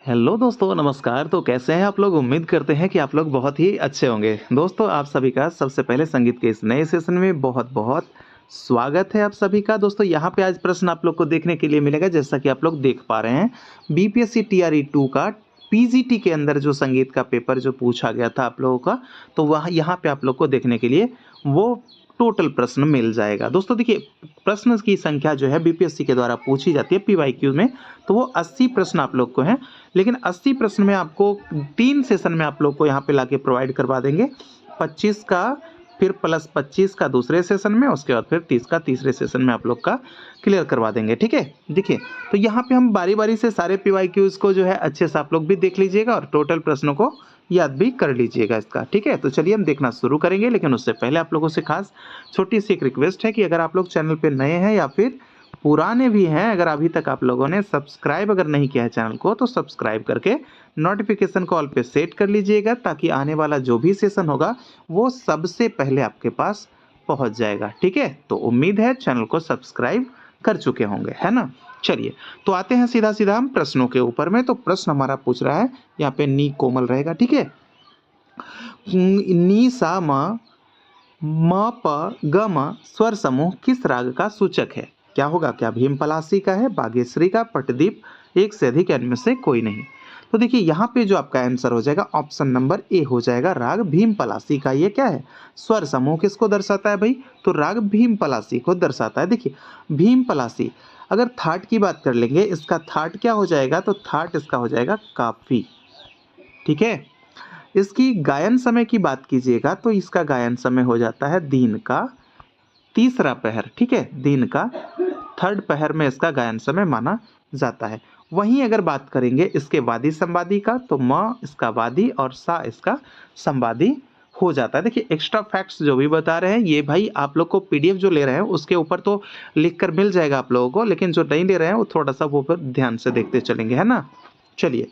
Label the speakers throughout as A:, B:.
A: Hello दोस्तों, नमस्कार। तो कैसे हैं आप लोग? उम्मीद करते हैं कि आप लोग बहुत ही अच्छे होंगे। दोस्तों, आप सभी का सबसे पहले संगीत के इस नए सेशन में बहुत-बहुत स्वागत है आप सभी का। दोस्तों, यहाँ पे आज प्रश्न आप लोग को देखने के लिए मिलेगा, जैसा कि आप लोग देख पा रहे हैं। बीपीएससी टीआरई 2 का पीजीटी के अंदर जो संगीत का पेपर जो पूछा गया था आप लोगों का, तो वहाँ यहाँ पे आप लोग को देखने के लिए वो टोटल प्रश्न मिल जाएगा। दोस्तों देखिए, प्रश्न की संख्या जो है बीपीएससी के द्वारा पूछी जाती है पीवाईक्यू में, तो वो 80 प्रश्न आप लोग को हैं। लेकिन 80 प्रश्न में आपको 3 सेशन में आप लोग को यहाँ पे लाके प्रोवाइड करवा देंगे। 25 का फिर प्लस 25 का दूसरे सेशन में, उसके बाद फिर 30 का तीसरे सेशन में आप लोग का क्लियर करवा देंगे। ठीक है, देखिए, तो यहाँ पे हम बारी बारी से सारे पीवाईक्यूज को जो है अच्छे से आप लोग भी देख लीजिएगा और टोटल प्रश्नों को याद भी कर लीजिएगा इसका। ठीक है, तो चलिए हम देखना शुरू करेंगे। लेकिन उससे पहले आप लोगों से खास छोटी सी एक रिक्वेस्ट है कि अगर आप लोग चैनल पे नए हैं या फिर पुराने भी हैं, अगर अभी तक आप लोगों ने सब्सक्राइब अगर नहीं किया है चैनल को, तो सब्सक्राइब करके नोटिफिकेशन को ऑल पे सेट कर लीजिएगा, ताकि आने वाला जो भी सेशन होगा वो सबसे पहले आपके पास पहुंच जाएगा। ठीक है, तो उम्मीद है चैनल को सब्सक्राइब कर चुके होंगे, है ना। चलिए, तो आते हैं सीधा सीधा हम प्रश्नों के ऊपर में। तो प्रश्न हमारा पूछ रहा है, यहाँ पे नी कोमल रहेगा। ठीक है, नी सा म प ग म स्वर समूह किस राग का सूचक है? क्या होगा? क्या भीम पलासी का है, बागेश्वरी का, पटदीप, एक से अधिक, इनमें से कोई नहीं? तो देखिए, यहाँ पे जो आपका आंसर हो जाएगा ऑप्शन नंबर ए हो जाएगा, राग भीम पलासी का। ये क्या है? स्वर समूह किसको दर्शाता है भाई? तो राग भीम पलासी को दर्शाता है। देखिए, भीम पलासी, अगर थाट की बात कर लेंगे, इसका थाट क्या हो जाएगा? तो थाट इसका हो जाएगा काफी। ठीक है, इसकी गायन समय की बात कीजिएगा तो इसका गायन समय हो जाता है दिन का तीसरा पहर। ठीक है, दिन का थर्ड पहर में इसका गायन समय माना जाता है। वहीं अगर बात करेंगे इसके वादी संवादी का, तो म इसका वादी और सा इसका संवादी हो जाता है। देखिए, एक्स्ट्रा फैक्ट्स जो भी बता रहे हैं ये भाई आप लोग को पीडीएफ जो ले रहे हैं उसके ऊपर तो लिख कर मिल जाएगा आप लोगों को, लेकिन जो नहीं ले रहे हैं वो थोड़ा सा वो पर ध्यान से देखते चलेंगे, है ना। चलिए,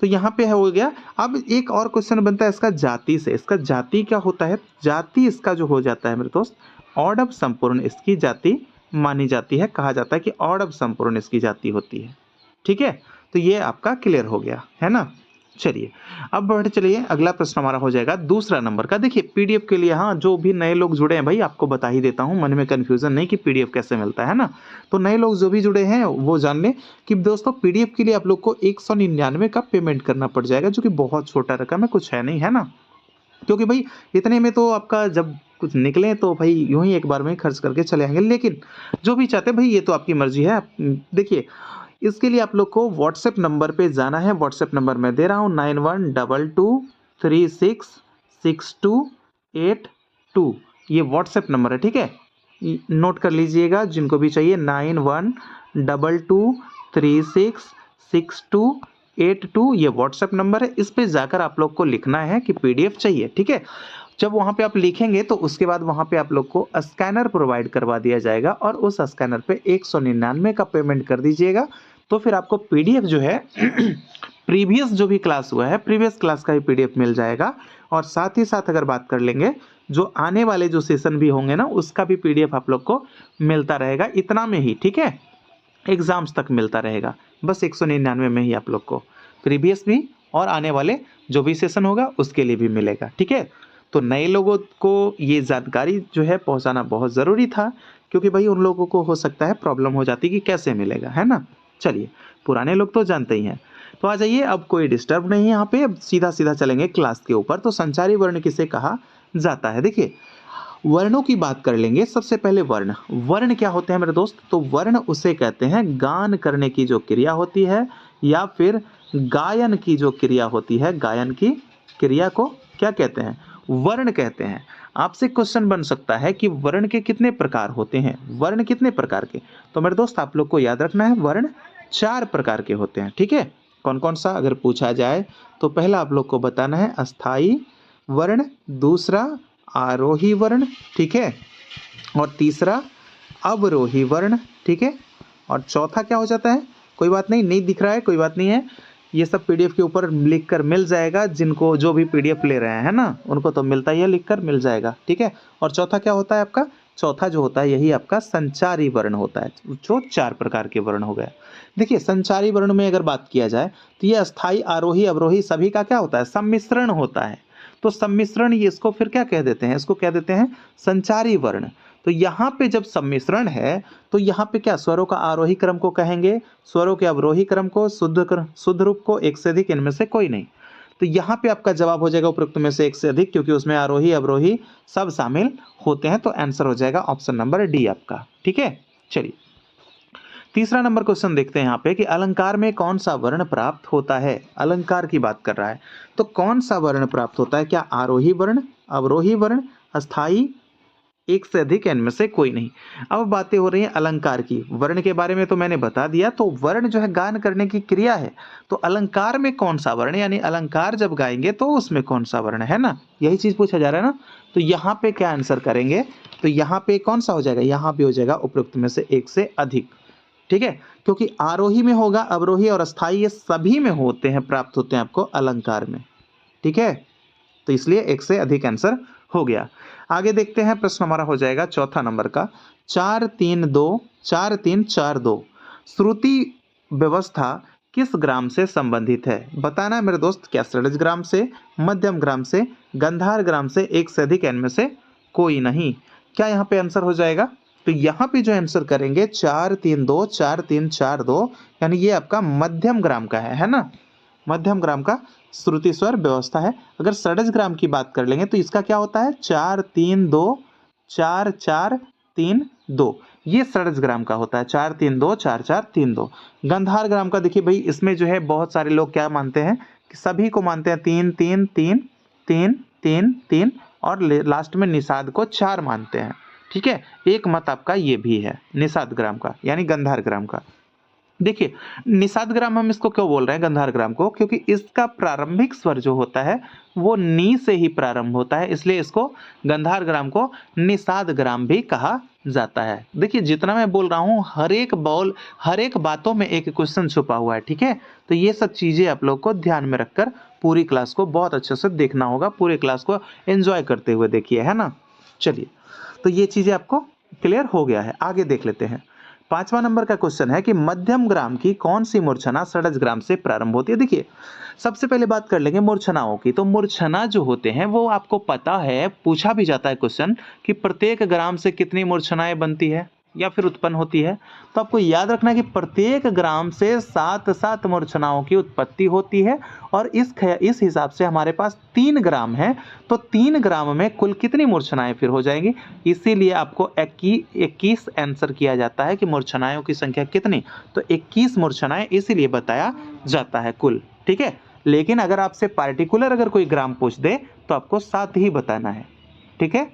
A: तो यहाँ पे हो गया। अब एक और क्वेश्चन बनता है इसका जाति से। इसका जाति क्या होता है? जाति इसका जो हो जाता है मेरे दोस्त, औडव संपूर्ण इसकी जाति मानी जाती है। कहा जाता है कि औडव संपूर्ण इसकी जाति होती है। ठीक है, तो ये आपका क्लियर हो गया, है ना। चलिए, अब बढ़ते चलिए, अगला प्रश्न हमारा हो जाएगा दूसरा नंबर का। देखिए, पीडीएफ के लिए, हाँ, जो भी नए लोग जुड़े हैं भाई, आपको बता ही देता हूँ, मन में कन्फ्यूजन नहीं कि पीडीएफ कैसे मिलता है ना। तो नए लोग जो भी जुड़े हैं वो जान लें कि दोस्तों, पीडीएफ के लिए आप लोग को 199 का पेमेंट करना पड़ जाएगा, जो कि बहुत छोटा रकम है, कुछ है नहीं, है ना। क्योंकि भाई इतने में तो आपका जब कुछ निकले तो भाई यूं ही एक बार में खर्च करके चले आएंगे। लेकिन जो भी चाहते हैं भाई, ये तो आपकी मर्जी है। देखिए, इसके लिए आप लोग को व्हाट्सएप नंबर पे जाना है। व्हाट्सएप नंबर मैं दे रहा हूँ 9122366282। ये व्हाट्सएप नंबर है। ठीक है, नोट कर लीजिएगा जिनको भी चाहिए, 9122366282। ये व्हाट्सएप नंबर है। इस पे जाकर आप लोग को लिखना है कि पीडीएफ चाहिए। ठीक है, जब वहाँ पे आप लिखेंगे तो उसके बाद वहाँ पे आप लोग को स्कैनर प्रोवाइड करवा दिया जाएगा, और उस स्कैनर पे 199 का पेमेंट कर दीजिएगा। तो फिर आपको पीडीएफ जो है प्रीवियस जो भी क्लास हुआ है, प्रीवियस क्लास का ही पीडीएफ मिल जाएगा। और साथ ही साथ अगर बात कर लेंगे, जो आने वाले जो सेशन भी होंगे ना, उसका भी पीडीएफ आप लोग को मिलता रहेगा। इतना में ही, ठीक है, एग्जाम्स तक मिलता रहेगा। बस 199 में ही आप लोग को प्रीवियस भी और आने वाले जो भी सेशन होगा उसके लिए भी मिलेगा। ठीक है, तो नए लोगों को ये जानकारी जो है पहुंचाना बहुत ज़रूरी था, क्योंकि भाई उन लोगों को हो सकता है प्रॉब्लम हो जाती कि कैसे मिलेगा, है ना। चलिए, पुराने लोग तो जानते ही हैं। तो आ जाइए, अब कोई डिस्टर्ब नहीं है यहाँ पे, अब सीधा सीधा चलेंगे क्लास के ऊपर। तो संचारी वर्ण किसे कहा जाता है? देखिए, वर्णों की बात कर लेंगे। सबसे पहले वर्ण, वर्ण क्या होते हैं मेरे दोस्त? तो वर्ण उसे कहते हैं गान करने की जो क्रिया होती है, या फिर गायन की जो क्रिया होती है, गायन की क्रिया को क्या कहते हैं? वर्ण कहते हैं। आपसे क्वेश्चन बन सकता है कि वर्ण के कितने प्रकार होते हैं? वर्ण कितने प्रकार के? तो मेरे दोस्त आप लोग को याद रखना है, वर्ण 4 प्रकार के होते हैं। ठीक है, कौन कौन सा अगर पूछा जाए तो पहला आप लोग को बताना है अस्थाई वर्ण, दूसरा आरोही वर्ण, ठीक है, और तीसरा अवरोही वर्ण, ठीक है, और चौथा क्या हो जाता है? कोई बात नहीं, नहीं दिख रहा है, कोई बात नहीं है, ये सब पीडीएफ के ऊपर लिखकर मिल जाएगा। जिनको जो भी पीडीएफ ले रहे हैं, है ना, उनको तो मिलता ही है, लिखकर मिल जाएगा। ठीक है, और चौथा क्या होता है आपका? चौथा जो होता है यही आपका संचारी वर्ण होता है, जो 4 प्रकार के वर्ण हो गए। देखिए संचारी वर्ण में अगर बात किया जाए तो ये अस्थाई, आरोही, अवरोही सभी का क्या होता है, सम्मिश्रण होता है। तो सम्मिश्रण, ये इसको फिर क्या कह देते हैं, इसको कह देते हैं संचारी वर्ण। तो यहाँ पे जब सम्मिश्रण है तो यहाँ पे क्या, स्वरों का आरोही क्रम को कहेंगे, स्वरों के अवरोही क्रम को, शुद्ध रूप को, एक से अधिक, इनमें से कोई नहीं। तो यहाँ पे आपका जवाब हो जाएगा उपरोक्त में से एक से अधिक, क्योंकि उसमें आरोही अवरोही सब शामिल होते हैं। तो आंसर हो जाएगा ऑप्शन नंबर डी आपका। ठीक है, चलिए तीसरा नंबर क्वेश्चन देखते हैं यहाँ पे कि अलंकार में कौन सा वर्ण प्राप्त होता है। अलंकार की बात कर रहा है, तो कौन सा वर्ण प्राप्त होता है, क्या आरोही वर्ण, अवरोही वर्ण, अस्थाई, एक से अधिक, इनमें से कोई नहीं। अब बातें हो रही हैं अलंकार की। वर्ण के बारे में तो मैंने बता दिया, तो वर्ण जो है गान करने की क्रिया है। तो अलंकार में कौन सा वर्ण, यानी अलंकार जब गाएंगे तो उसमें कौन सा वर्ण है ना, यही चीज पूछा जा रहा है ना। तो यहाँ पे क्या आंसर करेंगे, तो यहाँ पे कौन सा हो जाएगा, यहाँ पे हो जाएगा उपरोक्त में से एक से अधिक। ठीक है, क्योंकि आरोही में होगा, अवरोही और अस्थाई ये सभी में होते हैं, प्राप्त होते हैं आपको अलंकार में। ठीक है, तो इसलिए एक से अधिक आंसर हो गया। आगे देखते हैं, प्रश्न हमारा हो जाएगा चौथा नंबर का, 4-3-2, 4-3-4-2 श्रुति व्यवस्था किस ग्राम से संबंधित है। बताना है मेरे दोस्त, क्या षड्ज ग्राम से, मध्यम ग्राम से, गंधार ग्राम से, एक से अधिक, इनमें से कोई नहीं। क्या यहाँ पे आंसर हो जाएगा, तो यहाँ पे जो आंसर करेंगे 4-3-2, 4-3-4-2, यानी ये आपका मध्यम ग्राम का है ना, मध्यम ग्राम का श्रुति स्वर व्यवस्था है। अगर षड्ज ग्राम की बात कर लेंगे तो इसका क्या होता है, 4-3-2, 4-4-3-2, ये षड्ज ग्राम का होता है, 4-3-2, 4-4-3-2। गंधार ग्राम का देखिए भाई, इसमें जो है बहुत सारे लोग क्या मानते हैं कि सभी को मानते हैं 3-3-3, 3-3-3 और लास्ट में निषाद को 4 मानते हैं। ठीक है, एक मत आपका ये भी है निषाद ग्राम का, यानी गंधार ग्राम का। देखिए निषाद ग्राम हम इसको क्यों बोल रहे हैं गंधार ग्राम को, क्योंकि इसका प्रारंभिक स्वर जो होता है वो नी से ही प्रारंभ होता है, इसलिए इसको गंधार ग्राम को निषाद ग्राम भी कहा जाता है। देखिए जितना मैं बोल रहा हूँ हर एक बातों में एक क्वेश्चन छुपा हुआ है। ठीक है, तो ये सब चीजें आप लोग को ध्यान में रखकर पूरी क्लास को बहुत अच्छे से देखना होगा, पूरी क्लास को एंजॉय करते हुए देखिए, है ना। चलिए, तो ये चीजें आपको क्लियर हो गया है। आगे देख लेते हैं, पांचवा नंबर का क्वेश्चन है कि मध्यम ग्राम की कौन सी मूर्छना षड्ज ग्राम से प्रारंभ होती है। देखिए सबसे पहले बात कर लेंगे मूर्छनाओं की। तो मूर्छना जो होते हैं वो आपको पता है, पूछा भी जाता है क्वेश्चन कि प्रत्येक ग्राम से कितनी मूर्छनाएं बनती है या फिर उत्पन्न होती है। तो आपको याद रखना है कि प्रत्येक ग्राम से 7 मूर्छनाओं की उत्पत्ति होती है, और इस हिसाब से हमारे पास 3 ग्राम है, तो 3 ग्राम में कुल कितनी मूर्छनाएं फिर हो जाएंगी। इसीलिए आपको 21 आंसर किया जाता है कि मूर्छनाओं की संख्या कितनी, तो 21 मूर्छनाएं इसीलिए बताया जाता है कुल। ठीक है, लेकिन अगर आपसे पार्टिकुलर अगर कोई ग्राम पूछ दे तो आपको 7 ही बताना है। ठीक है,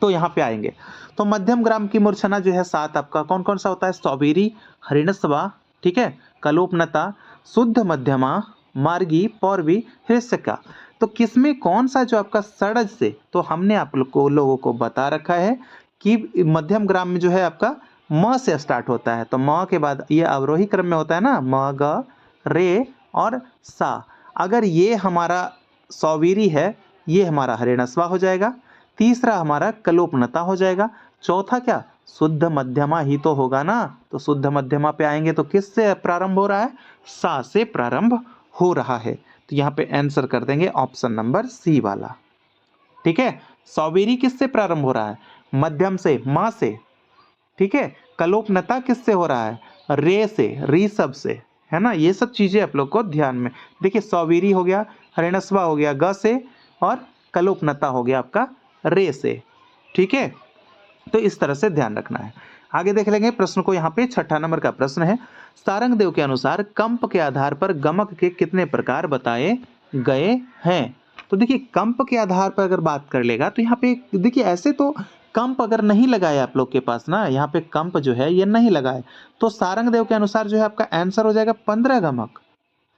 A: तो यहाँ पे आएंगे, तो मध्यम ग्राम की मूर्छना जो है 7 आपका कौन कौन सा होता है, सौबीरी, हरिणस्वा, ठीक है, कलोपनता, शुद्ध मध्यमा, मार्गी, पौरवी, हृस्यका। तो किसमें कौन सा जो आपका षड्ज से, तो हमने आप लोगों को बता रखा है कि मध्यम ग्राम में जो है आपका म से स्टार्ट होता है, तो म के बाद ये अवरोही क्रम में होता है ना, म, ग, रे और सा। अगर ये हमारा सौवीरी है, ये हमारा हरिणस्वा हो जाएगा, तीसरा हमारा कलोपनता हो जाएगा, चौथा क्या, शुद्ध मध्यमा ही तो होगा ना। तो शुद्ध मध्यमा पे आएंगे तो किस से प्रारंभ हो रहा है, सा से प्रारंभ हो रहा है। तो यहाँ पे आंसर कर देंगे ऑप्शन नंबर सी वाला। ठीक है, सौबीरी किस से प्रारंभ हो रहा है, मध्यम से, मां से। ठीक है, कलोपनता किससे हो रहा है, रे से, ऋषभ से, है ना। ये सब चीजें आप लोग को ध्यान में, देखिए सौबीरी हो गया, हरिणस्वा हो गया ग से, और कलोपनता हो गया आपका रे से। ठीक है, तो इस तरह से ध्यान रखना है। आगे देख लेंगे प्रश्न को, यहाँ पे छठा नंबर का प्रश्न है, सारंग देव के अनुसार कंप के आधार पर गमक के कितने प्रकार बताए गए हैं। तो देखिए कंप के आधार पर अगर बात कर लेगा तो यहाँ पे देखिए ऐसे तो कंप अगर नहीं लगाए आप लोग के पास ना, यहाँ पे कंप जो है ये नहीं लगाए, तो सारंग देव के अनुसार जो है आपका आंसर हो जाएगा 15 गमक।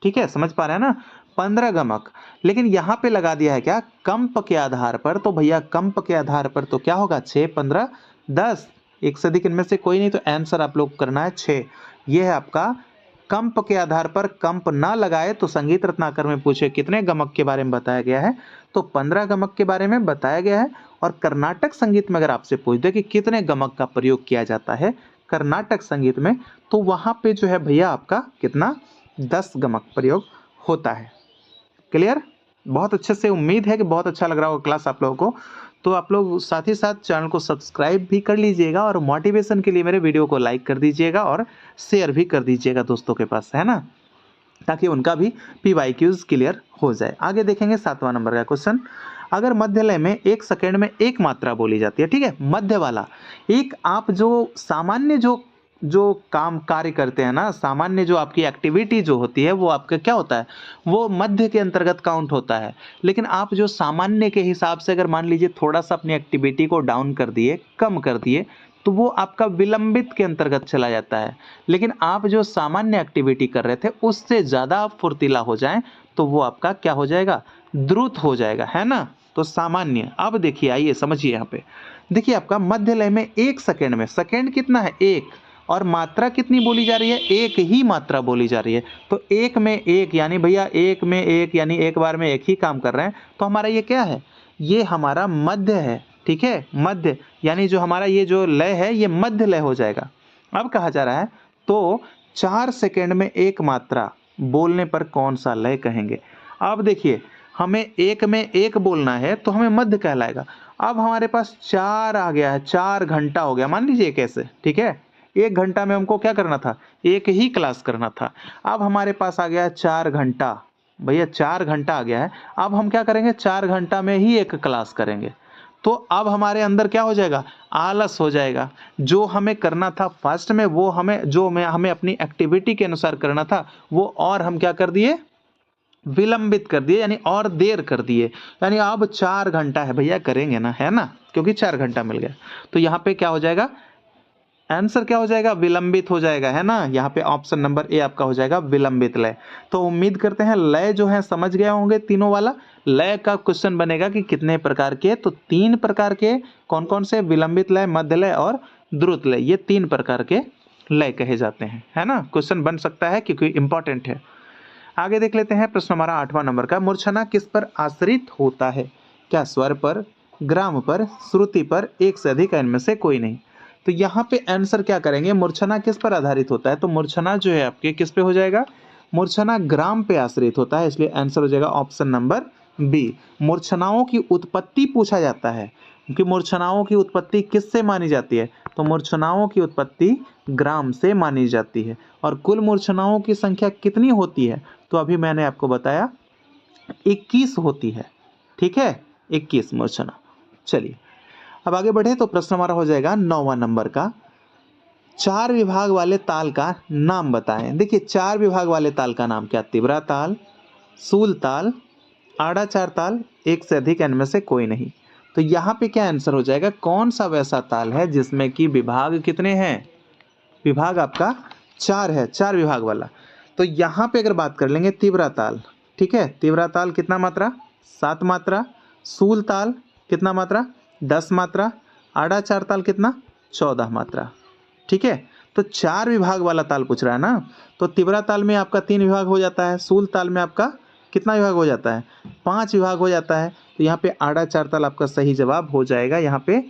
A: ठीक है, समझ पा रहे हैं ना, 15 गमक। लेकिन यहाँ पे लगा दिया है क्या, कंप के आधार पर, तो भैया कंप के आधार पर तो क्या होगा, 6, 15, 10, एक से अधिक इनमें से कोई नहीं, तो आंसर आप लोग करना है 6। ये है आपका कंप के आधार पर। कंप ना लगाए तो संगीत रत्नाकर में पूछे कितने गमक के बारे में बताया गया है, तो 15 गमक के बारे में बताया गया है। और कर्नाटक संगीत में अगर आपसे पूछ दे कि कितने गमक का प्रयोग किया जाता है, कर्नाटक संगीत में, तो वहाँ पे जो है भैया आपका कितना 10 गमक प्रयोग होता है। क्लियर? बहुत अच्छे से, उम्मीद है कि बहुत अच्छा लग रहा होगा क्लास आप लोगों को। तो आप लोग साथ ही साथ चैनल को सब्सक्राइब भी कर लीजिएगा और मोटिवेशन के लिए मेरे वीडियो को लाइक कर दीजिएगा और शेयर भी कर दीजिएगा दोस्तों के पास, है ना, ताकि उनका भी PYQs क्लियर हो जाए। आगे देखेंगे 7वां नंबर का क्वेश्चन। अगर मध्य लय में 1 सेकंड में एक मात्रा बोली जाती है, ठीक है, मध्य वाला एक, आप जो सामान्य जो जो काम कार्य करते हैं ना, सामान्य जो आपकी एक्टिविटी जो होती है वो आपका क्या होता है, वो मध्य के अंतर्गत काउंट होता है। लेकिन आप जो सामान्य के हिसाब से अगर मान लीजिए थोड़ा सा अपनी एक्टिविटी को डाउन कर दिए, कम कर दिए, तो वो आपका विलंबित के अंतर्गत चला जाता है। लेकिन आप जो सामान्य एक्टिविटी कर रहे थे उससे ज़्यादा आप फुर्तीला हो जाएं तो वो आपका क्या हो जाएगा, द्रुत हो जाएगा, है ना। तो सामान्य, अब देखिए, आइए समझिए, यहाँ पे देखिए आपका मध्य लय में 1 सेकंड में, सेकंड कितना है 1, और मात्रा कितनी बोली जा रही है, एक ही मात्रा बोली जा रही है। तो एक में एक यानी भैया एक में एक यानी एक बार में एक ही काम कर रहे हैं, तो हमारा ये क्या है, ये हमारा मध्य है, ठीक है, मध्य, यानी जो हमारा ये जो लय है ये मध्य लय हो जाएगा। अब कहा जा रहा है तो 4 सेकंड में एक मात्रा बोलने पर कौन सा लय कहेंगे। अब देखिए, हमें एक में एक बोलना है तो हमें मध्य कहलाएगा। अब हमारे पास 4 आ गया है, 4 घंटा हो गया, मान लीजिए कैसे, ठीक है, 1 घंटा में हमको क्या करना था, एक ही क्लास करना था। अब हमारे पास आ गया है 4 घंटा, भैया 4 घंटा आ गया है। अब हम क्या करेंगे, 4 घंटा में ही एक क्लास करेंगे। तो अब हमारे अंदर क्या हो जाएगा, आलस हो जाएगा। जो हमें करना था फास्ट में, वो हमें अपनी एक्टिविटी के अनुसार करना था, वो और हम क्या कर दिए, विलंबित कर दिए, यानी और देर कर दिए। यानी अब 4 घंटा है भैया, करेंगे ना, है ना, क्योंकि 4 घंटा मिल गया। तो यहाँ पे क्या हो जाएगा, आंसर क्या हो जाएगा, विलंबित हो जाएगा, है ना। यहाँ पे ऑप्शन नंबर ए आपका हो जाएगा विलंबित लय। तो उम्मीद करते हैं लय जो है समझ गए होंगे। तीनों वाला लय का क्वेश्चन बनेगा कि कितने प्रकार के, तो 3 प्रकार के, कौन कौन से, विलंबित लय, मध्य लय और द्रुत लय, ये 3 प्रकार के लय कहे जाते हैं, है ना। क्वेश्चन बन सकता है क्योंकि इंपॉर्टेंट है। आगे देख लेते हैं प्रश्न हमारा 8वां नंबर का। मूर्छना किस पर आश्रित होता है, क्या स्वर पर, ग्राम पर, श्रुति पर, एक से अधिक, इनमें से कोई नहीं। तो यहाँ पे आंसर क्या करेंगे, मूर्छना किस पर आधारित होता है, तो मूर्छना जो है आपके किस पे हो जाएगा, मूर्छना ग्राम पे आश्रित होता है, इसलिए आंसर हो जाएगा ऑप्शन नंबर बी। मूर्छनाओं की उत्पत्ति पूछा जाता है कि मूर्छनाओं की उत्पत्ति किससे मानी जाती है, तो मूर्छनाओं की उत्पत्ति ग्राम से मानी जाती है। और कुल मूर्छनाओं की संख्या कितनी होती है, तो अभी मैंने आपको बताया 21 होती है, ठीक है, 21 मूर्छना। चलिए अब आगे बढ़े तो प्रश्न हमारा हो जाएगा 9वां नंबर का। 4 विभाग वाले ताल का नाम बताएं। देखिए 4 विभाग वाले ताल का नाम क्या, तिबरा ताल, सूल ताल, आड़ाचार ताल, एक से अधिक, इनमें से कोई नहीं। तो यहाँ पे क्या आंसर हो जाएगा, कौन सा वैसा ताल है जिसमें कि विभाग कितने हैं, विभाग आपका 4 है, 4 विभाग वाला। तो यहाँ पे अगर बात कर लेंगे तिबरा ताल, ठीक है, तिबरा ताल कितना मात्रा, 7 मात्रा, सूल ताल कितना मात्रा, 10 मात्रा, आड़ाचार ताल कितना, 14 मात्रा, ठीक है। तो 4 विभाग वाला ताल पूछ रहा है ना, तो तिबरा ताल में आपका 3 विभाग हो जाता है, सूल ताल में आपका कितना विभाग हो जाता है, 5 विभाग हो जाता है। तो यहाँ पे आड़ाचार ताल आपका सही जवाब हो जाएगा। यहाँ पे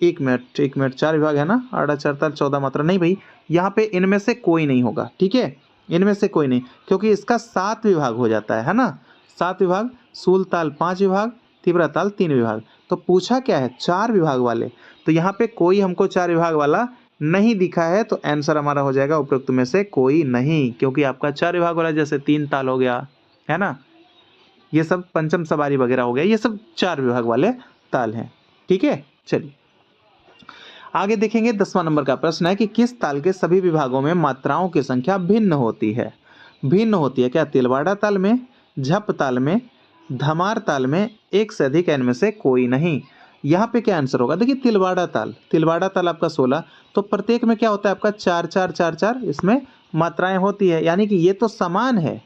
A: एक मिनट 4 विभाग है ना, आड़ाचार ताल 14 मात्रा, नहीं भाई, यहाँ पे इनमें से कोई नहीं होगा, ठीक है, इनमें से कोई नहीं, क्योंकि इसका 7 विभाग हो जाता है ना, 7 विभाग, सूल ताल 5 विभाग, तिबरा ताल 3 विभाग। तो पूछा क्या है, 4 विभाग वाले, तो यहाँ पे कोई हमको 4 विभाग वाला नहीं दिखा है, तो आंसर हमारा हो जाएगा उपरोक्त में से कोई नहीं, क्योंकि आपका 4 विभाग वाला जैसे 3 ताल हो गया, है ना, ये सब पंचम सवारी वगैरह हो गया, ये सब 4 विभाग वाले ताल हैं, ठीक है। चलिए आगे देखेंगे 10वां नंबर का प्रश्न है कि किस ताल के सभी विभागों में मात्राओं की संख्या भिन्न होती है, भिन्न होती है क्या, तिलवाड़ा ताल में, झप ताल में, धमार ताल में, एक से अधिक, इनमें से कोई नहीं। यहाँ पे क्या आंसर होगा, देखिए तिलवाड़ा ताल आपका 16, तो प्रत्येक में क्या होता है आपका 4 4 4 4, इसमें मात्राएं होती है, यानी कि ये तो समान है।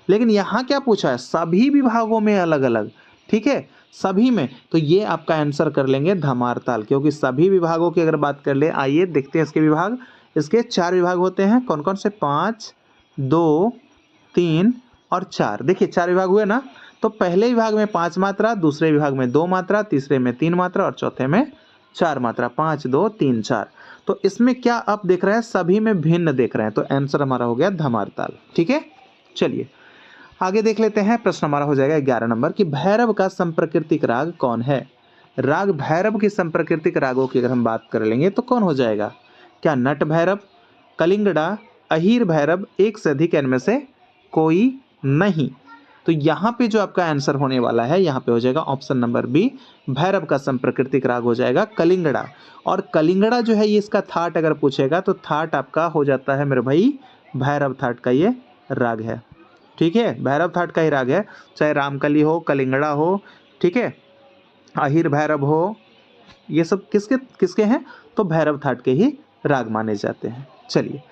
A: लेकिन यहाँ क्या पूछा है, सभी विभागों में अलग अलग, ठीक है, सभी में, तो ये आपका आंसर कर लेंगे धमार ताल, क्योंकि सभी विभागों की अगर बात कर ले, आइए देखते हैं इसके विभाग। इसके 4 विभाग होते हैं, कौन कौन से, 5, 2, 3 और 4। देखिए 4 विभाग हुए ना, तो पहले विभाग में 5 मात्रा, दूसरे विभाग में 2 मात्रा, तीसरे में 3 मात्रा और चौथे में 4 मात्रा, 5 2 3 4। तो इसमें क्या आप देख रहे हैं, सभी में भिन्न देख रहे हैं, तो आंसर हमारा हो गया धमार ताल। ठीक है, चलिए आगे देख लेते हैं। प्रश्न हमारा हो जाएगा 11 नंबर कि भैरव का संप्रकृतिक राग कौन है। राग भैरव की संप्रकृतिक रागों की अगर हम बात कर लेंगे तो कौन हो जाएगा, क्या नट भैरव, कलिंगड़ा, अहीर भैरव, एक से अधिक इनमें से कोई नहीं। तो यहाँ पे जो आपका आंसर होने वाला है, यहाँ पे हो जाएगा ऑप्शन नंबर बी, भैरव का संप्रकृतिक राग हो जाएगा कलिंगड़ा। और कलिंगड़ा जो है ये इसका थाट अगर पूछेगा तो थाट आपका हो जाता है मेरे भाई भैरव थाट का ये राग है। ठीक है, भैरव थाट का ही राग है, चाहे रामकली हो, कलिंगड़ा हो, ठीक है, अहीर भैरव हो, ये सब किसके किसके हैं, तो भैरव थाट के ही राग माने जाते हैं। चलिए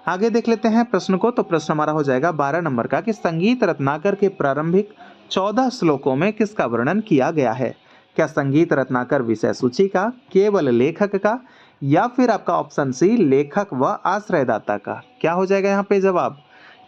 A: आगे देख लेते हैं प्रश्न को। तो प्रश्न हमारा हो जाएगा 12 नंबर का कि संगीत रत्नाकर के प्रारंभिक 14 श्लोकों में किसका वर्णन किया गया है। क्या संगीत रत्नाकर विषय सूची का, केवल लेखक का, या फिर आपका ऑप्शन सी लेखक व आश्रयदाता का। क्या हो जाएगा यहाँ पे जवाब,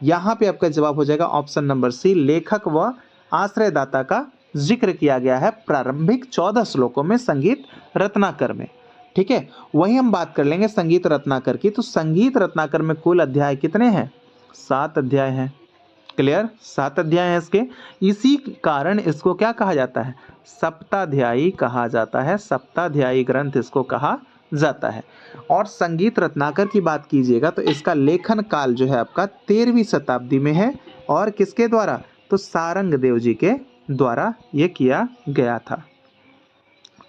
A: यहाँ पे आपका जवाब हो जाएगा ऑप्शन नंबर सी, लेखक व आश्रयदाता का जिक्र किया गया है प्रारंभिक 14 श्लोकों में संगीत रत्नाकर में। ठीक है, वही हम बात कर लेंगे संगीत रत्नाकर की। तो संगीत रत्नाकर में कुल अध्याय कितने हैं, 7 अध्याय हैं। क्लियर, 7 अध्याय हैं इसके, इसी कारण इसको क्या कहा जाता है, सप्ताध्यायी कहा जाता है, सप्ताध्यायी ग्रंथ इसको कहा जाता है। और संगीत रत्नाकर की बात कीजिएगा तो इसका लेखन काल जो है आपका 13वीं शताब्दी में है, और किसके द्वारा, तो सारंग देव जी के द्वारा ये किया गया था।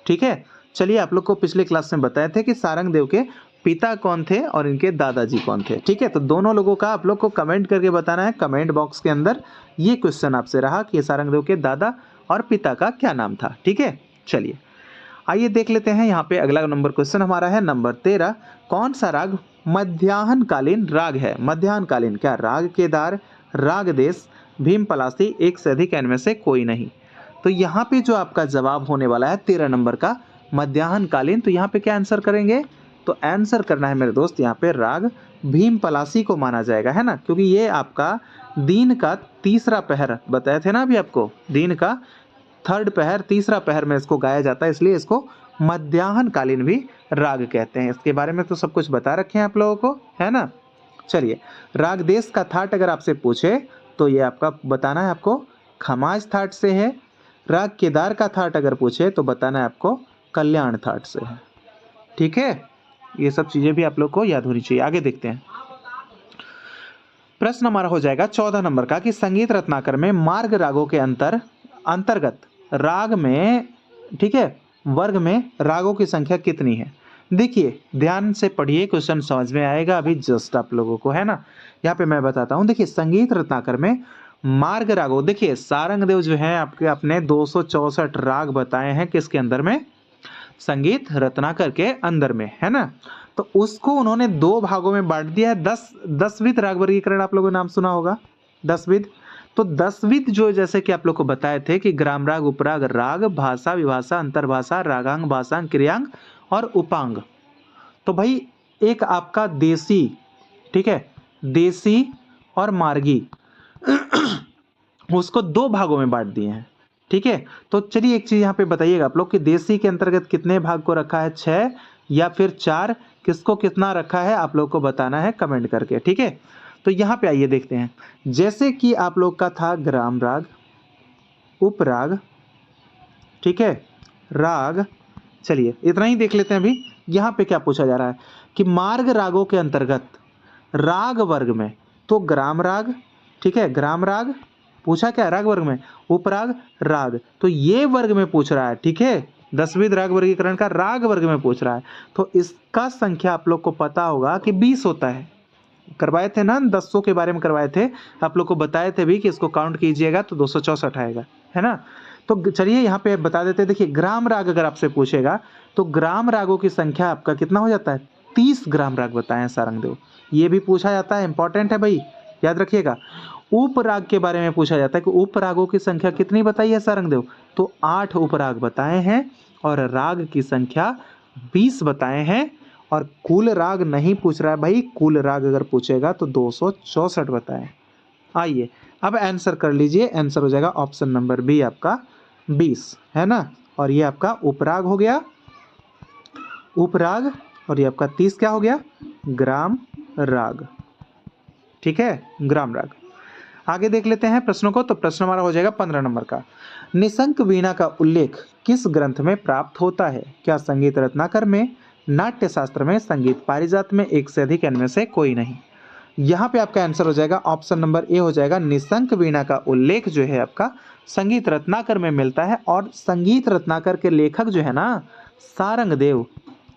A: ठीक है, चलिए आप लोग को पिछले क्लास में बताए थे कि सारंग देव के पिता कौन थे और इनके दादाजी कौन थे। ठीक है, तो दोनों लोगों का आप लोग को कमेंट करके बताना है, कमेंट बॉक्स के अंदर ये क्वेश्चन आपसे रहा कि सारंग देव के दादा और पिता का क्या नाम था। ठीक है, चलिए आइए देख लेते हैं। यहाँ पे अगला नंबर क्वेश्चन हमारा है नंबर 13, कौन सा राग मध्याह्नकालीन राग है। मध्याह्नकालीन, क्या राग केदार, राग देश, भीम पलासी, एक से अधिक इनमें से कोई नहीं। तो यहाँ पे जो आपका जवाब होने वाला है 13 नंबर का मध्याह्नकालीन, तो यहाँ पे क्या आंसर करेंगे, तो आंसर करना है मेरे दोस्त यहाँ पे राग भीम पलासी को माना जाएगा, है ना, क्योंकि ये आपका दिन का तीसरा पहर बताए थे ना अभी आपको, दिन का थर्ड पहर, तीसरा पहर में इसको गाया जाता है, इसलिए इसको मध्याह्नकालीन भी राग कहते हैं। इसके बारे में तो सब कुछ बता रखे हैं आप लोगों को, है ना। चलिए राग देश का थाट अगर आपसे पूछे तो ये आपका बताना है आपको खमाज थाट से है। राग केदार का थाट अगर पूछे तो बताना है आपको कल्याण थाट से है। ठीक है, ये सब चीजें भी आप लोग को याद होनी चाहिए। आगे देखते हैं, प्रश्न हमारा हो जाएगा 14 नंबर का कि संगीत रत्नाकर में मार्ग रागों के अंतर्गत राग में, ठीक है, वर्ग में रागों की संख्या कितनी है। देखिए ध्यान से पढ़िए, क्वेश्चन समझ में आएगा अभी जस्ट आप लोगों को, है ना। यहाँ पे मैं बताता हूँ, देखिए संगीत रत्नाकर में मार्ग रागों, देखिए सारंग देव जो है आपके अपने 264 राग बताए हैं किसके अंदर में, संगीत रत्नाकर के अंदर में, है ना। तो उसको उन्होंने 2 भागों में बांट दिया है। 10विध राग वर्गीकरण आप लोगों ने नाम सुना होगा, 10विध। तो 10विध जो जैसे कि आप लोग को बताए थे कि ग्राम राग, उपराग, राग, भाषा, विभाषा, अंतर्भाषा, रागांग, भाषांग, क्रियांग और उपांग। तो भाई एक आपका देसी, ठीक है, देसी और मार्गी उसको 2 भागों में बांट दिए हैं। ठीक है, तो चलिए एक चीज यहाँ पे बताइएगा आप लोग कि देसी के अंतर्गत कितने भाग को रखा है, 6 या फिर 4, किसको कितना रखा है आप लोग को बताना है कमेंट करके। ठीक है, तो यहाँ पे आइए देखते हैं, जैसे कि आप लोग का था ग्राम राग, उपराग, ठीक है, राग। चलिए इतना ही देख लेते हैं। अभी यहाँ पे क्या पूछा जा रहा है कि मार्ग रागों के अंतर्गत राग वर्ग में, तो ग्राम राग, ठीक है, ग्राम राग पूछा क्या राग वर्ग में, उपराग, राग, तो ये वर्ग में पूछ रहा है। ठीक है, 10विध राग वर्गीकरण का राग वर्ग में पूछ रहा है, तो इसका संख्या आप लोग को पता होगा कि 20 होता है। करवाए थे ना 10 के बारे में करवाए थे, आप लोग को बताए थे भी कि इसको काउंट कीजिएगा तो 264 आएगा, है ना। तो चलिए यहाँ पे बता देते हैं, देखिए ग्राम राग अगर आपसे पूछेगा तो ग्राम रागों की संख्या आपका कितना हो जाता है, 30 ग्राम राग बताए हैं सारंग देव, ये भी पूछा जाता है, इंपॉर्टेंट है भाई, याद रखिएगा। उपराग के बारे में पूछा जाता है कि उपरागों की संख्या कितनी बताई है सारंग देव, तो 8 उपराग बताए हैं, और राग की संख्या 20 बताए हैं। और कुल राग नहीं पूछ रहा है भाई, कुल राग अगर पूछेगा तो 264 बताए। आइए अब आंसर कर लीजिए, आंसर हो जाएगा ऑप्शन नंबर बी आपका 20, है ना। और ये आपका उपराग हो गया, उपराग और ये आपका 30 क्या हो गया, ग्राम राग। ठीक है, ग्राम राग। आगे देख लेते हैं प्रश्नों को। तो प्रश्न हमारा हो जाएगा 15 नंबर का। निशंक वीणा का उल्लेख किस ग्रंथ में प्राप्त होता है? क्या संगीत रत्नाकर में, नाट्य शास्त्र में, संगीत पारिजात में, एक से अधिक इनमें से कोई नहीं? यहाँ पे आपका आंसर हो जाएगा ऑप्शन नंबर ए हो जाएगा। निशंक वीणा का उल्लेख जो है आपका संगीत रत्नाकर में मिलता है। और संगीत रत्नाकर के लेखक जो है ना, सारंग देव,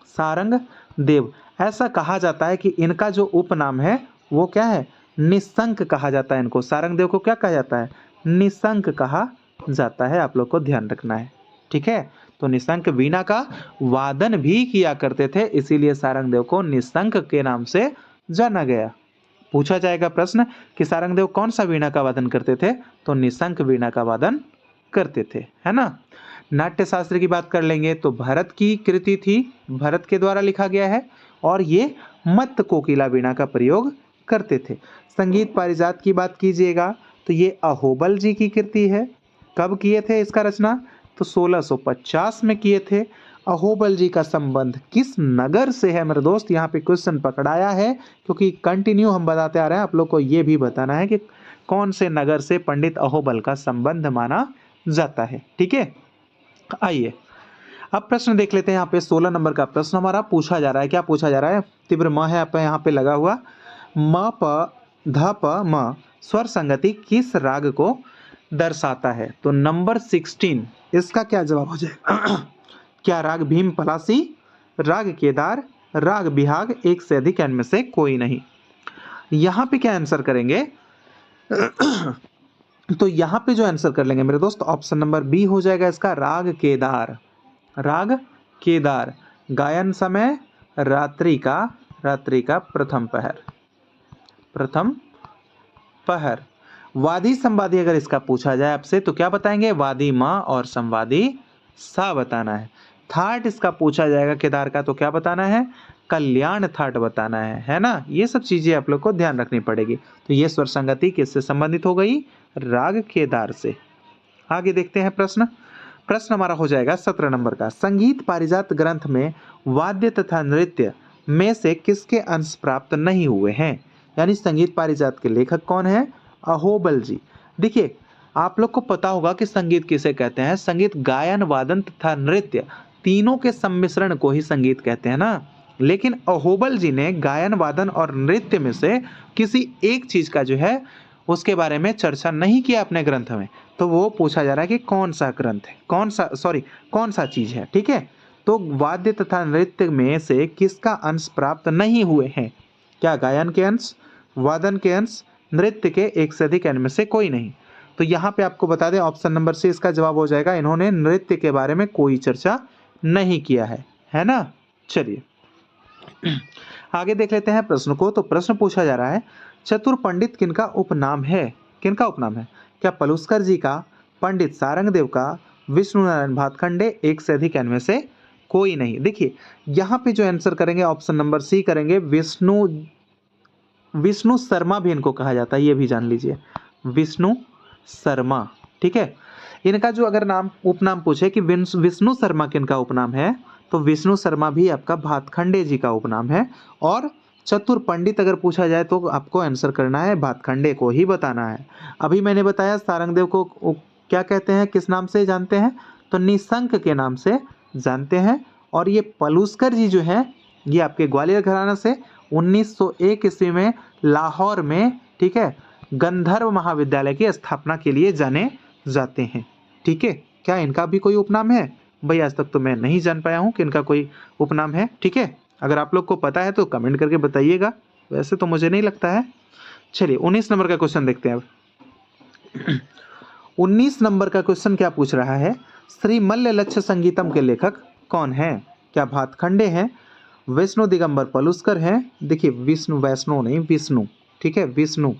A: सारंग देव। ऐसा कहा जाता है कि इनका जो उपनाम है वो क्या है, निशंक कहा जाता है। इनको सारंग देव को क्या कहा जाता है, निशंक कहा जाता है। आप लोग को ध्यान रखना है। ठीक है, तो निशंक वीणा का वादन भी किया करते थे, इसीलिए सारंग देव को निशंक के नाम से जाना गया। पूछा जाएगा प्रश्न कि सारंग देव कौन सा वीणा का वादन करते थे, तो निशंक वीणा का वादन करते थे, है ना। नाट्य शास्त्र की बात कर लेंगे तो भरत की कृति थी, भरत के द्वारा लिखा गया है, और ये मत्त कोकिला वीणा का प्रयोग करते थे। संगीत पारिजात की बात कीजिएगा तो ये अहोबल जी की कृति है। कब किए थे इसका रचना, तो 1650 में किए थे। अहोबल जी का संबंध किस नगर से है मेरे दोस्त, यहाँ पे क्वेश्चन पकड़ाया है, क्योंकि कंटिन्यू हम बताते आ रहे हैं। आप लोग को ये भी बताना है कि कौन से नगर से पंडित अहोबल का संबंध माना जाता है। ठीक है, आइए अब प्रश्न देख लेते हैं। यहाँ पे 16 नंबर का प्रश्न हमारा पूछा जा रहा है। क्या पूछा जा रहा है, तीव्र म है आपका यहाँ पे लगा हुआ। म प ध प म स्वर संगति किस राग को दर्शाता है? तो नंबर 16 इसका क्या जवाब हो जाएगा? क्या राग भीम पलासी, राग केदार, राग बिहाग, एक से अधिक इनमें से कोई नहीं? यहाँ पे क्या आंसर करेंगे? तो यहाँ पे जो आंसर कर लेंगे मेरे दोस्त, ऑप्शन नंबर बी हो जाएगा इसका, राग केदार। राग केदार। गायन समय रात्रि का प्रथम पहर, प्रथम पहर। वादी संवादी अगर इसका पूछा जाए आपसे तो क्या बताएंगे, वादी माँ और संवादी सा बताना है। थाट इसका पूछा जाएगा केदार का तो क्या बताना है, कल्याण थाट बताना है ना। ये सब चीजें आप लोग को ध्यान रखनी पड़ेगी। तो ये स्वर संगति किससे संबंधित हो गई, राग केदार से। आगे देखते हैं प्रश्न। प्रश्न हमारा हो जाएगा 17 नंबर का। संगीत पारिजात ग्रंथ में वाद्य तथा नृत्य में से किसके अंश प्राप्त नहीं हुए हैं? यानी संगीत पारिजात के लेखक कौन है, अहोबल जी। देखिए आप लोग को पता होगा कि संगीत किसे कहते हैं, संगीत गायन वादन तथा नृत्य तीनों के सम्मिश्रण को ही संगीत कहते हैं ना। लेकिन अहोबल जी ने गायन वादन और नृत्य में से किसी एक चीज का जो है उसके बारे में चर्चा नहीं किया अपने ग्रंथ में। तो वो पूछा जा रहा है कि कौन सा ग्रंथ है, कौन सा चीज है। ठीक है, तो वाद्य तथा नृत्य में से किसका अंश प्राप्त नहीं हुए हैं? क्या गायन के अंश, वादन के अंश, नृत्य के एक से अधिक इनमें से कोई नहीं? तो यहाँ पे आपको बता दें ऑप्शन नंबर सी इसका जवाब हो जाएगा। इन्होंने नृत्य के बारे में कोई चर्चा नहीं किया है ना। चलिए आगे देख लेते हैं प्रश्न को। तो प्रश्न पूछा जा रहा है, चतुर पंडित किनका उपनाम है? किनका उपनाम है? क्या पलुस्कर जी का, पंडित सारंग देव का, विष्णु नारायण भातखंडे, एक से अधिक इनमें से कोई नहीं? देखिए यहाँ पे जो आंसर करेंगे ऑप्शन नंबर सी करेंगे। विष्णु शर्मा भी इनको कहा जाता है, ये भी जान लीजिए, विष्णु शर्मा। ठीक है, इनका जो अगर नाम उपनाम पूछे कि विष्णु शर्मा किनका उपनाम है, तो विष्णु शर्मा भी आपका भातखंडे जी का उपनाम है। और चतुर पंडित अगर पूछा जाए तो आपको आंसर करना है भातखंडे को ही बताना है। अभी मैंने बताया सारंगदेव को क्या कहते हैं, किस नाम से जानते हैं, तो निशंक के नाम से जानते हैं। और ये पलुस्कर जी जो है ये आपके ग्वालियर घराना से 1901 ईस्वी में लाहौर में, ठीक है, गंधर्व महाविद्यालय की स्थापना के लिए जाने जाते हैं। ठीक है, क्या इनका भी कोई उपनाम है? भाई आज तक तो मैं नहीं जान पाया हूँ कि इनका कोई उपनाम है। ठीक है, अगर आप लोग को पता है तो कमेंट करके बताइएगा, वैसे तो मुझे नहीं लगता है। चलिए 19 नंबर का क्वेश्चन देखते हैं अब। 19 नंबर का क्वेश्चन क्या पूछ रहा है, श्री मल्ल लक्ष्य संगीतम के लेखक कौन है? क्या भातखंडे हैं, विष्णु दिगंबर पलुस्कर हैं? देखिए वैष्णो नहीं, विष्णु। ठीक है, विष्णु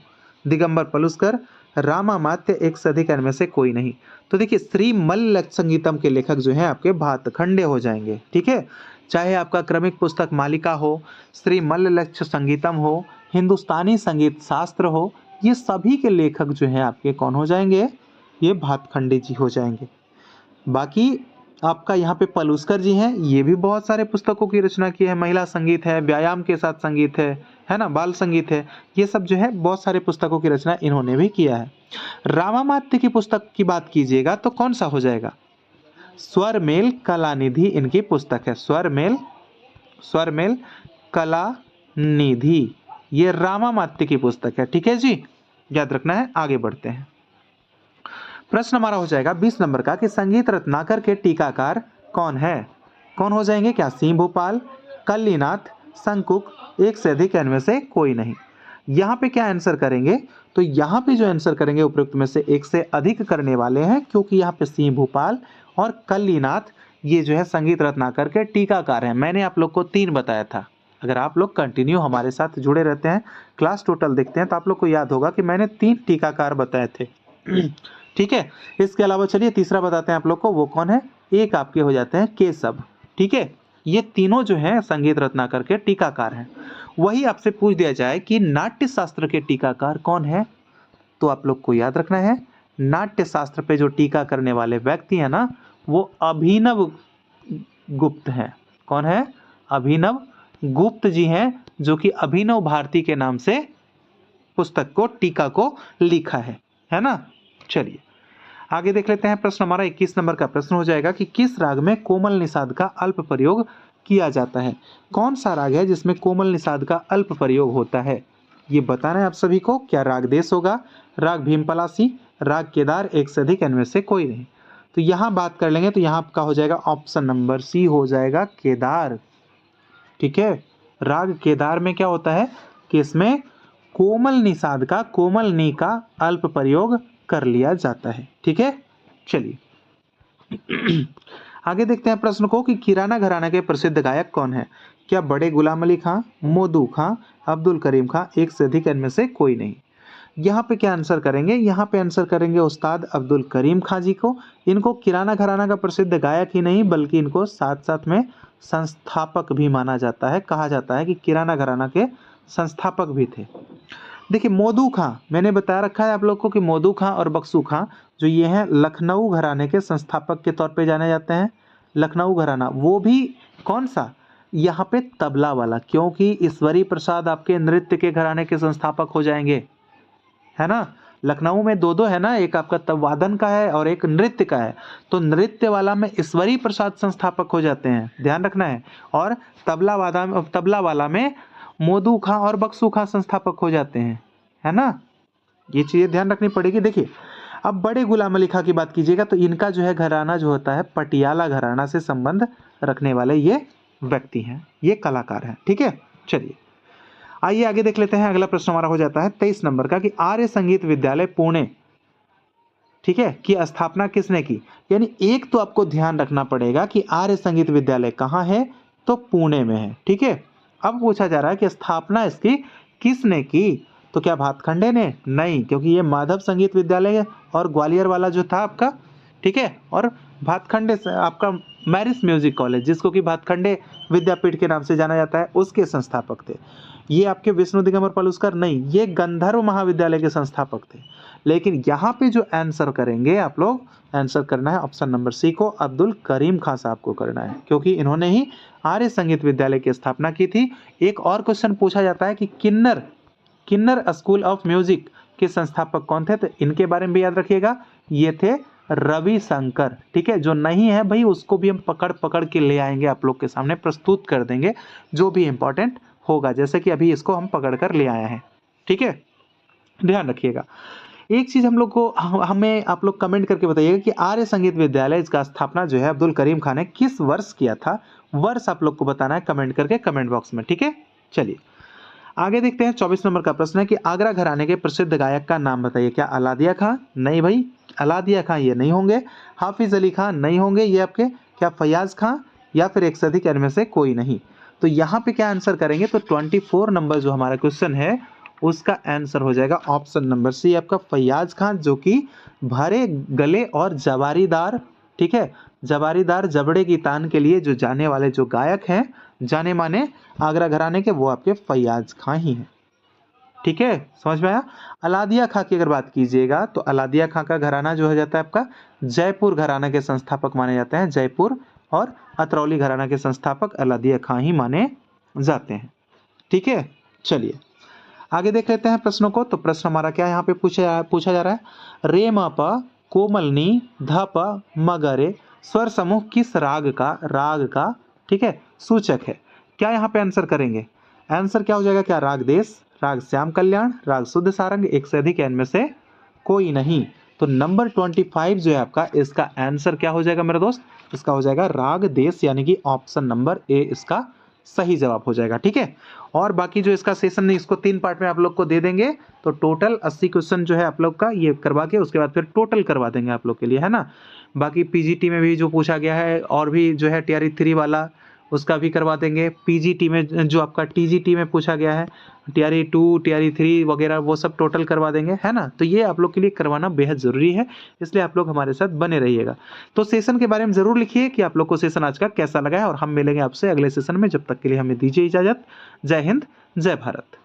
A: दिगंबर पलुस्कर, रामामात्य, एक से अधिक इनमें से कोई नहीं। तो देखिए श्री मल्ल लक्ष्य संगीतम के लेखक जो हैं आपके भातखंडे हो जाएंगे। ठीक है, चाहे आपका क्रमिक पुस्तक मालिका हो, श्री मल्ल लक्ष्य संगीतम हो, हिंदुस्तानी संगीत शास्त्र हो, ये सभी के लेखक जो हैं आपके कौन हो जाएंगे, ये भातखंडे जी हो जाएंगे। बाकी आपका यहाँ पे पलूस्कर जी हैं, ये भी बहुत सारे पुस्तकों की रचना की है। महिला संगीत है, व्यायाम के साथ संगीत है ना, बाल संगीत है, ये सब जो है बहुत सारे पुस्तकों की रचना इन्होंने भी किया है। रामामात्य की पुस्तक की बात कीजिएगा तो कौन सा हो जाएगा? स्वरमेल कलानिधि इनकी पुस्तक है। स्वरमेल कलानिधि, ये रामामात्य की पुस्तक है। ठीक है जी, याद रखना है। आगे बढ़ते हैं। प्रश्न हमारा हो जाएगा 20 नंबर का कि संगीत रत्नाकर के टीकाकार कौन है? कौन हो जाएंगे? क्या सिंह भोपाल, कल्लीनाथ, शंकुक, एक से अधिक इनमें से कोई नहीं। यहाँ पे क्या आंसर करेंगे? तो यहाँ पे जो आंसर करेंगे उपयुक्त में से एक से अधिक करने वाले हैं, क्योंकि यहाँ पे सिंह भोपाल और कल्लीनाथ ये जो है संगीत रत्नाकर के टीकाकार हैं। मैंने आप लोग को 3 बताया था। अगर आप लोग कंटिन्यू हमारे साथ जुड़े रहते हैं, क्लास टोटल देखते हैं, तो आप लोग को याद होगा कि मैंने 3 टीकाकार बताए थे। ठीक है। इसके अलावा चलिए तीसरा बताते हैं आप लोग को, वो कौन है? एक आपके हो जाते हैं केशव। ठीक है, ये तीनों जो हैं संगीत रत्नाकर के टीकाकार हैं। वही आपसे पूछ दिया जाए कि नाट्य शास्त्र के टीकाकार कौन है, तो आप लोग को याद रखना है नाट्य शास्त्र पे जो टीका करने वाले व्यक्ति हैं ना, वो अभिनव गुप्त हैं। कौन है? अभिनव गुप्त जी हैं, जो कि अभिनव भारती के नाम से पुस्तक को, टीका को लिखा है ना। चलिए आगे देख लेते हैं। प्रश्न हमारा 21 नंबर का प्रश्न हो जाएगा कि किस राग में कोमल निषाद का अल्प प्रयोग किया जाता है? कौन सा राग है जिसमें कोमल निषाद का अल्प प्रयोग होता है? ये बताना है आप सभी को। क्या राग देश होगा, राग भीमपलासी, राग केदार, एक से अधिक इनमें से कोई नहीं। तो यहाँ बात कर लेंगे तो यहाँ आपका हो जाएगा ऑप्शन नंबर सी, हो जाएगा केदार। ठीक है, राग केदार में क्या होता है कि इसमें कोमल निषाद का, कोमल नी का अल्प प्रयोग कर लिया जाता है। ठीक है, चलिए आगे देखते हैं प्रश्न को कि किराना घराना के प्रसिद्ध गायक कौन है? क्या बड़े गुलाम अली खां, मोदू खां, अब्दुल करीम खां, एक से अधिक इनमें से कोई नहीं। यहाँ पे क्या आंसर करेंगे? यहाँ पे आंसर करेंगे उस्ताद अब्दुल करीम खां जी को। इनको किराना घराना का प्रसिद्ध गायक ही नहीं, बल्कि इनको साथ साथ में संस्थापक भी माना जाता है। कहा जाता है कि किराना घराना के संस्थापक भी थे। देखिए मोदू खां, मैंने बता रखा है आप लोग को कि मोदू खां और बख्शू खां जो ये हैं लखनऊ घराने के संस्थापक के तौर पे जाने जाते हैं। लखनऊ घराना वो भी कौन सा? यहाँ पे तबला वाला, क्योंकि ईश्वरी प्रसाद आपके नृत्य के घराने के संस्थापक हो जाएंगे, है ना। लखनऊ में दो है ना, एक आपका तब वादन का है और एक नृत्य का है। तो नृत्य वाला में ईश्वरी प्रसाद संस्थापक हो जाते हैं, ध्यान रखना है। और तबला वाला में मोदू खां और बख्शू खां संस्थापक हो जाते हैं, है ना। ये चीजें ध्यान रखनी पड़ेगी। देखिए अब बड़े गुलाम अली खां की बात कीजिएगा तो इनका जो है घराना जो होता है पटियाला घराना से संबंध रखने वाले ये व्यक्ति हैं, ये कलाकार हैं। ठीक है, चलिए आइए आगे देख लेते हैं। अगला प्रश्न हमारा हो जाता है 23 नंबर का कि आर्य संगीत विद्यालय पुणे, ठीक है, की स्थापना किसने की? यानी एक तो आपको ध्यान रखना पड़ेगा कि आर्य संगीत विद्यालय कहाँ है, तो पुणे में है। ठीक है, अब पूछा जा रहा है कि स्थापना इसकी किसने की? तो क्या भातखंडे ने? नहीं, क्योंकि ये माधव संगीत विद्यालय और ग्वालियर वाला जो था आपका, ठीक है, और भातखंडे से आपका मैरिस म्यूजिक कॉलेज, जिसको कि भातखंडे विद्यापीठ के नाम से जाना जाता है, उसके संस्थापक थे। ये आपके विष्णु दिगंबर पलुस्कर नहीं, ये गंधर्व महाविद्यालय के संस्थापक थे। लेकिन यहाँ पे जो आंसर करेंगे आप लोग, आंसर करना है ऑप्शन नंबर सी को, अब्दुल करीम खां साहब को करना है, क्योंकि इन्होंने ही आर्य संगीत विद्यालय की स्थापना की थी। एक और क्वेश्चन पूछा जाता है कि किन्नर स्कूल ऑफ म्यूजिक के संस्थापक कौन थे? तो इनके बारे में भी याद रखिएगा, ये थे रविशंकर। ठीक है, जो नहीं है भाई उसको भी हम पकड़ के ले आएंगे, आप लोग के सामने प्रस्तुत कर देंगे जो भी इंपॉर्टेंट होगा, जैसे कि अभी इसको हम पकड़ कर ले आए हैं। ठीक है, ध्यान रखिएगा। एक चीज हम लोग को हमें आप लोग कमेंट करके बताइएगा कि आर्य संगीत विद्यालय इसका स्थापना जो है अब्दुल करीम खान ने किस वर्ष किया था? वर्ष आप लोग को बताना है कमेंट करके कमेंट बॉक्स में। ठीक है, चलिए आगे देखते हैं। 24 नंबर का प्रश्न है कि आगरा घराने के प्रसिद्ध गायक का नाम बताइए। क्या अलादिया खां? नहीं भाई, अलादिया खां ये नहीं होंगे। हाफिज अली खां नहीं होंगे ये आपके। क्या फयाज खां? या फिर एक से अधिक इनमें से कोई नहीं। तो यहाँ पे क्या आंसर करेंगे? तो 24 नंबर जो हमारा क्वेश्चन है उसका आंसर हो जाएगा ऑप्शन नंबर सी आपका फयाज खां, जो कि भरे गले और जवारीदार, ठीक है, जवारीदार जबड़े की तान के लिए जो जाने वाले जो गायक हैं जाने माने आगरा घराने के, वो आपके फयाज खां ही हैं। ठीक है, समझ में आया। अलादिया खां की अगर बात कीजिएगा तो अलादिया खां का घराना जो हो जाता है आपका जयपुर घराना के संस्थापक माने जाते हैं। जयपुर और अतरौली घराना के संस्थापक अलादिया खां ही माने जाते हैं। ठीक है, चलिए आगे देख लेते हैं प्रश्नों को। तो प्रश्न हमारा क्या यहाँ पे पूछा जा रहा है, रे म प कोमलनी ध प म ग रे स्वर समूह किस राग का ठीक है सूचक है। क्या यहाँ पे आंसर करेंगे, आंसर क्या हो जाएगा, क्या राग देश, राग श्याम कल्याण, राग शुद्ध सारंग, एक से अधिक, इनमें से कोई नहीं। तो नंबर 25 जो है आपका, इसका आंसर क्या हो जाएगा मेरे दोस्त, इसका हो जाएगा राग देश, यानी कि ऑप्शन नंबर ए इसका सही जवाब हो जाएगा। ठीक है, और बाकी जो इसका सेशन नहीं, इसको 3 पार्ट में आप लोग को दे देंगे। तो टोटल 80 क्वेश्चन जो है आप लोग का ये करवा के उसके बाद फिर टोटल करवा देंगे आप लोग के लिए, है ना। बाकी पीजीटी में भी जो पूछा गया है और भी जो है टीआरई 3 वाला उसका भी करवा देंगे। पीजीटी में जो आपका टीजीटी में पूछा गया है टीआरई 2 टीआरई 3 वगैरह वो सब टोटल करवा देंगे, है ना। तो ये आप लोग के लिए करवाना बेहद ज़रूरी है, इसलिए आप लोग हमारे साथ बने रहिएगा। तो सेशन के बारे में ज़रूर लिखिए कि आप लोग को सेशन आज का कैसा लगा है, और हम मिलेंगे आपसे अगले सेशन में। जब तक के लिए हमें दीजिए इजाज़त। जय हिंद, जय भारत।